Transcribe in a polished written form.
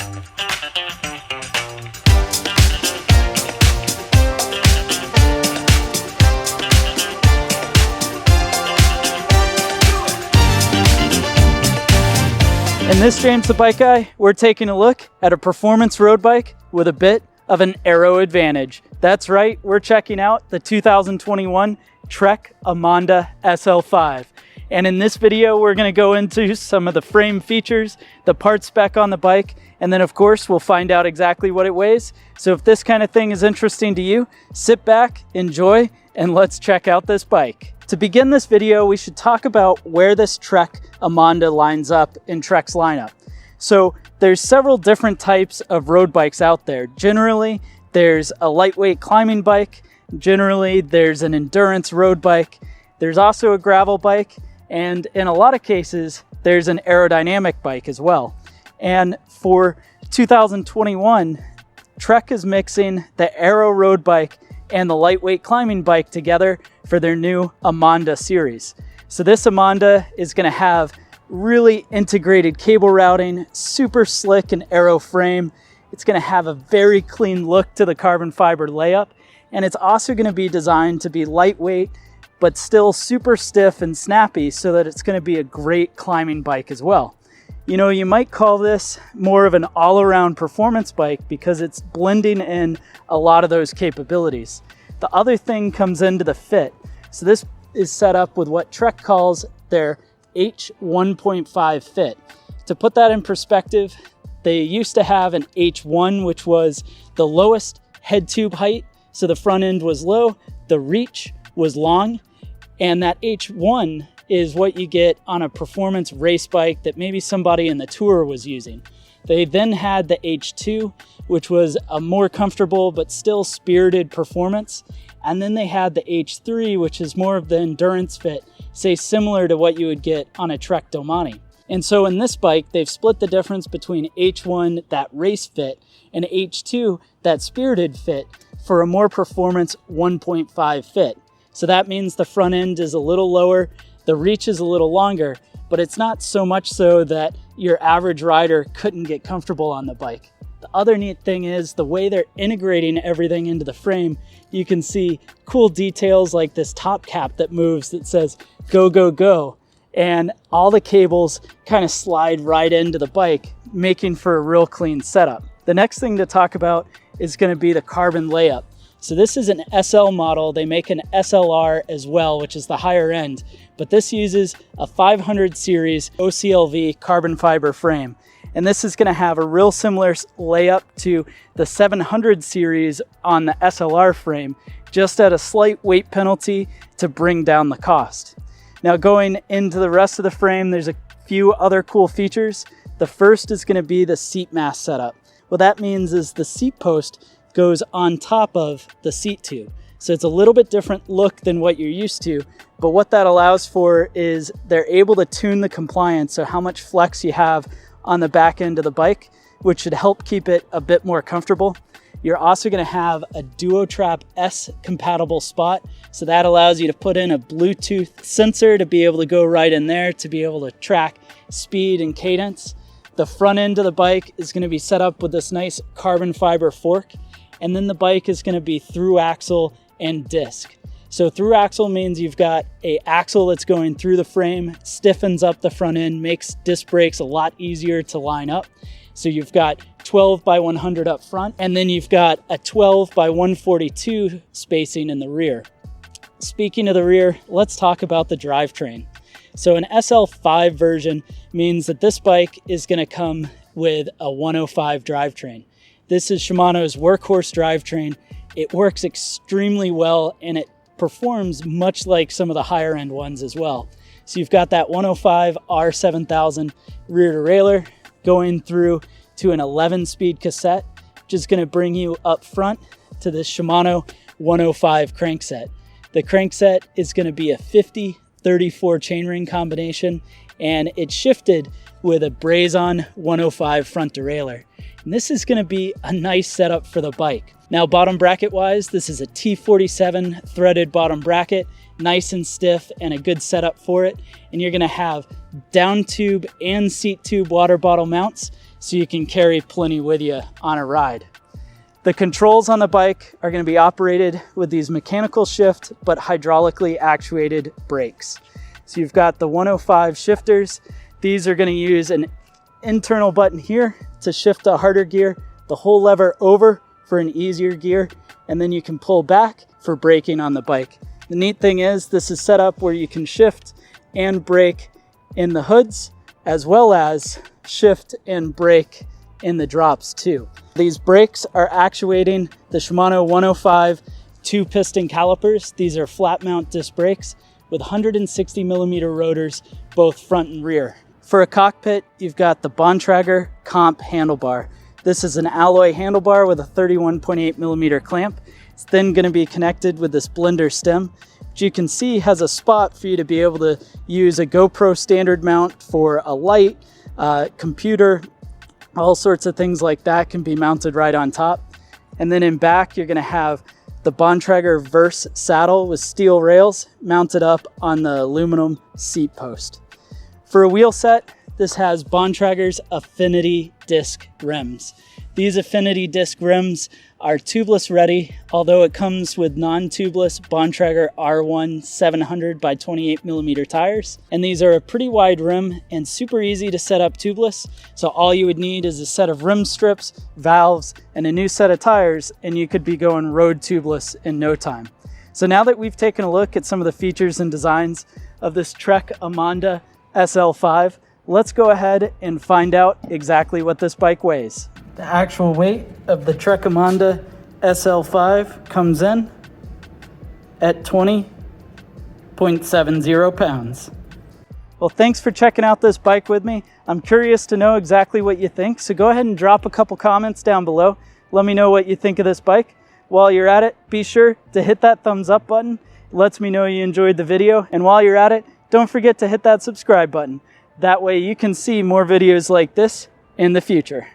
In this James the Bike Guy, we're taking a look at a performance road bike with a bit of an aero advantage. That's right, we're checking out the 2021 Trek Emonda SL5. And in this video, we're gonna go into some of the frame features, the part spec on the bike, and then of course, we'll find out exactly what it weighs. So if this kind of thing is interesting to you, sit back, enjoy, and let's check out this bike. To begin this video, we should talk about where this Trek Emonda lines up in Trek's lineup. So there's several different types of road bikes out there. Generally, there's a lightweight climbing bike. Generally, there's an endurance road bike. There's also a gravel bike. And in a lot of cases, there's an aerodynamic bike as well. And for 2021, Trek is mixing the Aero road bike and the lightweight climbing bike together for their new Emonda series. So this Emonda is gonna have really integrated cable routing, super slick and Aero frame. It's gonna have a very clean look to the carbon fiber layup. And it's also gonna be designed to be lightweight, but still super stiff and snappy so that it's gonna be a great climbing bike as well. You know, you might call this more of an all-around performance bike because it's blending in a lot of those capabilities. The other thing comes into the fit. So this is set up with what Trek calls their H1.5 fit. To put that in perspective, they used to have an H1, which was the lowest head tube height. So the front end was low, the reach was long, and that H1 is what you get on a performance race bike that maybe somebody in the tour was using. They then had the H2, which was a more comfortable but still spirited performance. And then they had the H3, which is more of the endurance fit, say similar to what you would get on a Trek Domani. And so in this bike, they've split the difference between H1, that race fit, and H2, that spirited fit, for a more performance 1.5 fit. So that means the front end is a little lower, the reach is a little longer, but it's not so much so that your average rider couldn't get comfortable on the bike. The other neat thing is the way they're integrating everything into the frame. You can see cool details like this top cap that moves that says go, go, go. And all the cables kind of slide right into the bike, making for a real clean setup. The next thing to talk about is going to be the carbon layup. So this is an SL model. They make an SLR as well, which is the higher end, but this uses a 500 series OCLV carbon fiber frame. And this is gonna have a real similar layup to the 700 series on the SLR frame, just at a slight weight penalty to bring down the cost. Now going into the rest of the frame, there's a few other cool features. The first is gonna be the seat mast setup. What that means is the seat post goes on top of the seat tube. So it's a little bit different look than what you're used to, but what that allows for is they're able to tune the compliance, so how much flex you have on the back end of the bike, which should help keep it a bit more comfortable. You're also gonna have a DuoTrap S compatible spot, so that allows you to put in a Bluetooth sensor to be able to go right in there to be able to track speed and cadence. The front end of the bike is gonna be set up with this nice carbon fiber fork, and then the bike is gonna be through axle and disc. So through axle means you've got a axle that's going through the frame, stiffens up the front end, makes disc brakes a lot easier to line up. So you've got 12 by 100 up front, and then you've got a 12 by 142 spacing in the rear. Speaking of the rear, let's talk about the drivetrain. So an SL5 version means that this bike is gonna come with a 105 drivetrain. This is Shimano's workhorse drivetrain. It works extremely well and it performs much like some of the higher end ones as well. So you've got that 105 R7000 rear derailleur going through to an 11-speed cassette, which is gonna bring you up front to this Shimano 105 crankset. The crankset is gonna be a 50-34 chainring combination, and it's shifted with a Brazon 105 front derailleur. And this is gonna be a nice setup for the bike. Now, bottom bracket wise, this is a T47 threaded bottom bracket, nice and stiff and a good setup for it. And you're gonna have down tube and seat tube water bottle mounts. so you can carry plenty with you on a ride. The controls on the bike are going to be operated with these mechanical shift but hydraulically actuated brakes. So you've got the 105 shifters. These are going to use an internal button here to shift a harder gear, the whole lever over for an easier gear, and then you can pull back for braking on the bike. The neat thing is this is set up where you can shift and brake in the hoods, as well as shift and brake in the drops too. These brakes are actuating the Shimano 105 2-piston calipers. These are flat mount disc brakes with 160 millimeter rotors, both front and rear. For a cockpit, you've got the Bontrager Comp handlebar. This is an alloy handlebar with a 31.8 millimeter clamp. It's then going to be connected with this blender stem, which you can see has a spot for you to be able to use a GoPro standard mount for a light, computer, all sorts of things like that can be mounted right on top. And then in back, you're going to have the Bontrager Verse saddle with steel rails mounted up on the aluminum seat post. For a wheel set, this has Bontrager's Affinity disc rims. These Affinity disc rims are tubeless ready, although it comes with non-tubeless Bontrager R1 700 by 28 millimeter tires. And these are a pretty wide rim and super easy to set up tubeless. So all you would need is a set of rim strips, valves, and a new set of tires, and you could be going road tubeless in no time. So now that we've taken a look at some of the features and designs of this Trek Emonda SL5, let's go ahead and find out exactly what this bike weighs. The actual weight of the Trek Emonda SL5 comes in at 20.70 pounds. Well, thanks for checking out this bike with me. I'm curious to know exactly what you think, so go ahead and drop a couple comments down below. Let me know what you think of this bike. While you're at it, be sure to hit that thumbs up button. It lets me know you enjoyed the video. And while you're at it, don't forget to hit that subscribe button. That way you can see more videos like this in the future.